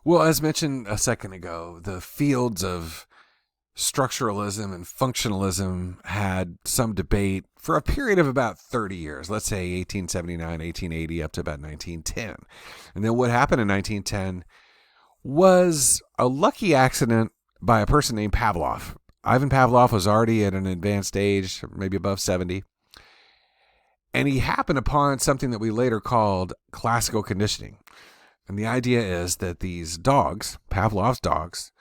Well, as mentioned a second ago, the fields of structuralism and functionalism had some debate for a period of about 30 years, let's say 1879, 1880, up to about 1910. And then what happened in 1910 was a lucky accident by a person named Pavlov. Ivan Pavlov was already at an advanced age, maybe above 70. And he happened upon something that we later called classical conditioning. And the idea is that these dogs, Pavlov's dogs,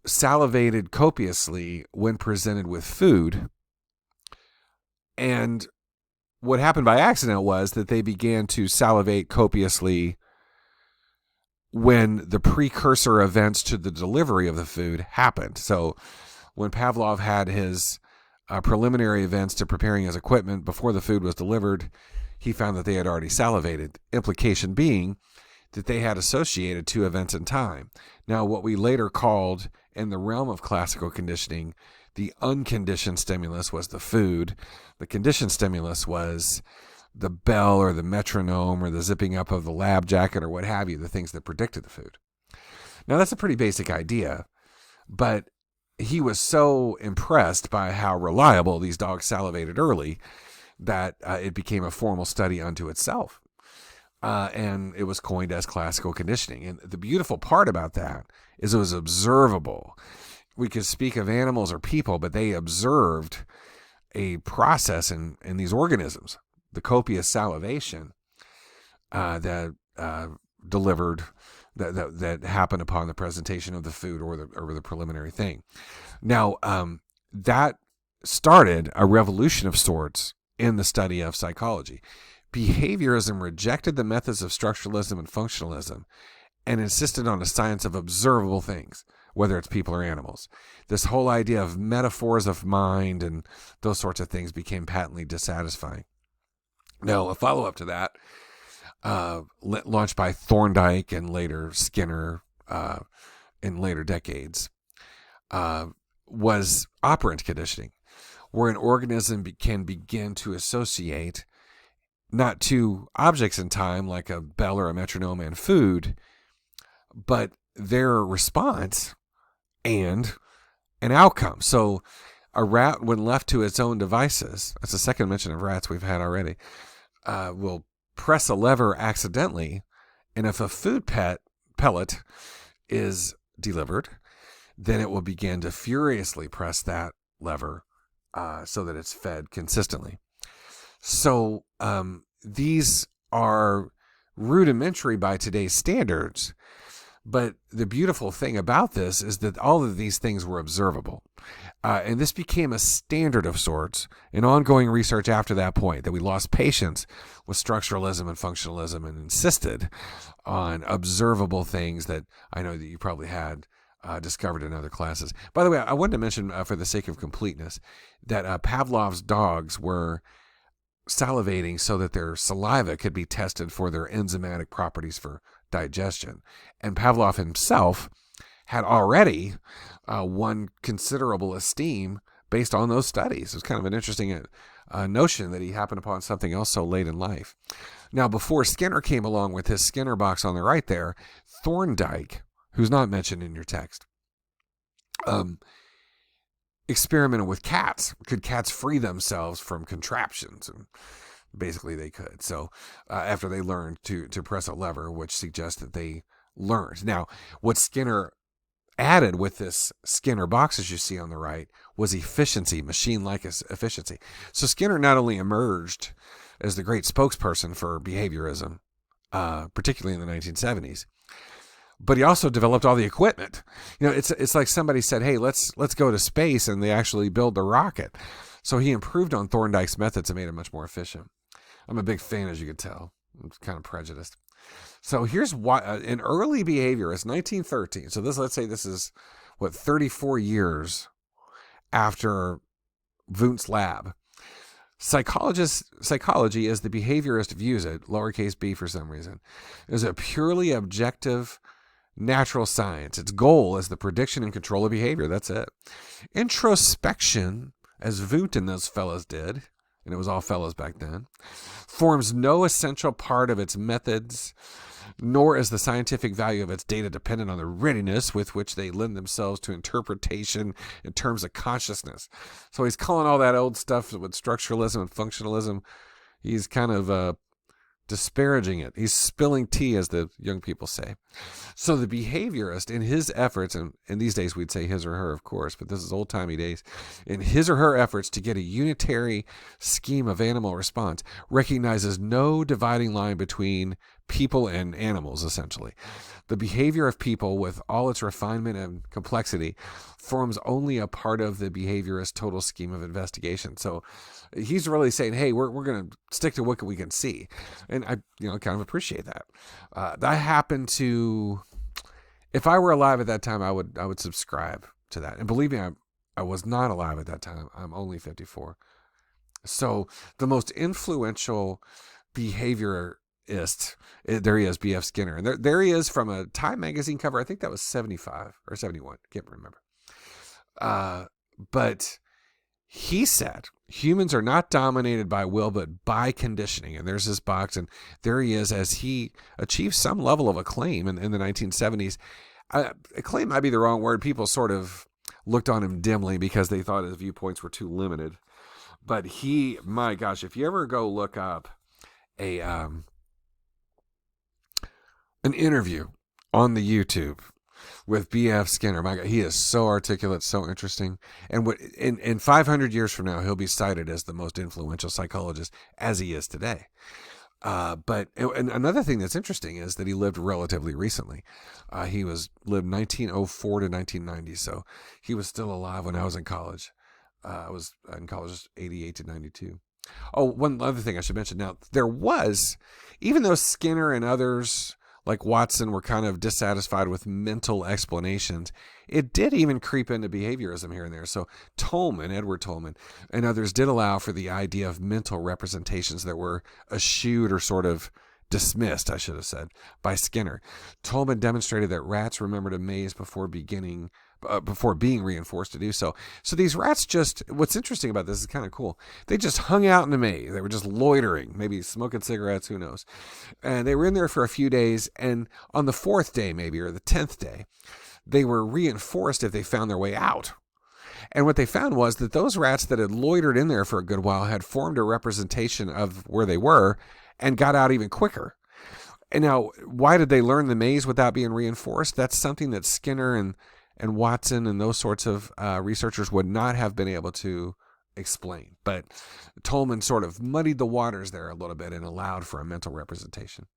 salivated copiously when presented with food. And what happened by accident was that they began to salivate copiously when the precursor events to the delivery of the food happened. So when Pavlov had his preliminary events to preparing his equipment before the food was delivered, he found that they had already salivated, implication being that they had associated two events in time. Now, what we later called, in the realm of classical conditioning, the unconditioned stimulus was the food. The conditioned stimulus was the bell or the metronome or the zipping up of the lab jacket or what have you, the things that predicted the food. Now, that's a pretty basic idea, but he was so impressed by how reliable these dogs salivated early that it became a formal study unto itself. And it was coined as classical conditioning. And the beautiful part about that is it was observable. We could speak of animals or people, but they observed a process in these organisms, the copious salivation that delivered, that happened upon the presentation of the food or the preliminary thing. Now, that started a revolution of sorts in the study of psychology. Behaviorism rejected the methods of structuralism and functionalism and insisted on a science of observable things, whether it's people or animals. This whole idea of metaphors of mind and those sorts of things became patently dissatisfying. Now, a follow-up to that, launched by Thorndike and later Skinner in later decades, was operant conditioning, where an organism can begin to associate not two objects in time like a bell or a metronome and food, but their response and an outcome. So a rat, when left to its own devices, that's the second mention of rats we've had already, will press a lever accidentally, and if a food pellet is delivered, then it will begin to furiously press that lever so that it's fed consistently. So these are rudimentary by today's standards, but the beautiful thing about this is that all of these things were observable. And this became a standard of sorts in ongoing research after that point, that we lost patience with structuralism and functionalism and insisted on observable things that I know that you probably had discovered in other classes. By the way, I wanted to mention, for the sake of completeness, that Pavlov's dogs were salivating so that their saliva could be tested for their enzymatic properties for digestion. And Pavlov himself had already won considerable esteem based on those studies. It was kind of an interesting notion that he happened upon something else so late in life. Now, before Skinner came along with his Skinner box on the right there, Thorndike, who's not mentioned in your text, experimented with cats. Could cats free themselves from contraptions? And basically they could. So after they learned to press a lever, which suggests that they learned. Now, what Skinner added with this Skinner box, as you see on the right, was efficiency, machine-like efficiency. So Skinner not only emerged as the great spokesperson for behaviorism, particularly in the 1970s, but he also developed all the equipment. You know, it's like somebody said, "Hey, let's go to space," and they actually build the rocket. So he improved on Thorndike's methods and made it much more efficient. I'm a big fan, as you can tell. I'm kind of prejudiced. So here's why an early behaviorist, 1913. So let's say this is 34 years after Wundt's lab. Psychology, as the behaviorist views it, lowercase b for some reason, is a purely objective natural science. Its goal is the prediction and control of behavior. That's it. Introspection, as Wundt and those fellows did, and it was all fellows back then, forms no essential part of its methods, nor is the scientific value of its data dependent on the readiness with which they lend themselves to interpretation in terms of consciousness. So he's calling all that old stuff with structuralism and functionalism, he's kind of disparaging it. He's spilling tea, as the young people say. So the behaviorist, in his efforts, and in these days we'd say his or her, of course, but this is old-timey days, in his or her efforts to get a unitary scheme of animal response, recognizes no dividing line between people and animals, essentially. The behavior of people, with all its refinement and complexity, forms only a part of the behaviorist total scheme of investigation. So he's really saying, hey, we're going to stick to what we can see. And I kind of appreciate that. I happen to, if I were alive at that time, I would subscribe to that. And believe me, I was not alive at that time. I'm only 54. So the most influential behaviorist, there he is, B.F. Skinner. And there he is from a Time magazine cover. I think that was 75 or 71. Can't remember. But he said humans are not dominated by will, but by conditioning. And there's this box, and there he is as he achieves some level of acclaim in the 1970s. Acclaim might be the wrong word. People sort of looked on him dimly because they thought his viewpoints were too limited. But he, my gosh, if you ever go look up an interview on the YouTube with B.F. Skinner, my God, he is so articulate, so interesting. And in 500 years from now, he'll be cited as the most influential psychologist, as he is today. But another thing that's interesting is that he lived relatively recently. He lived 1904 to 1990, so he was still alive when I was in college. I was in college 88 to 92. Oh, one other thing I should mention. Now, there was, even though Skinner and others like Watson were kind of dissatisfied with mental explanations, it did even creep into behaviorism here and there. So Edward Tolman, and others did allow for the idea of mental representations that were eschewed or sort of dismissed, I should have said, by Skinner. Tolman demonstrated that rats remembered a maze before being reinforced to do so. So these rats what's interesting about this is kind of cool. They just hung out in the maze. They were just loitering, maybe smoking cigarettes, who knows. And they were in there for a few days. And on the 4th day, maybe, or the 10th day, they were reinforced if they found their way out. And what they found was that those rats that had loitered in there for a good while had formed a representation of where they were and got out even quicker. And now, why did they learn the maze without being reinforced? That's something that Skinner and Watson and those sorts of researchers would not have been able to explain. But Tolman sort of muddied the waters there a little bit and allowed for a mental representation.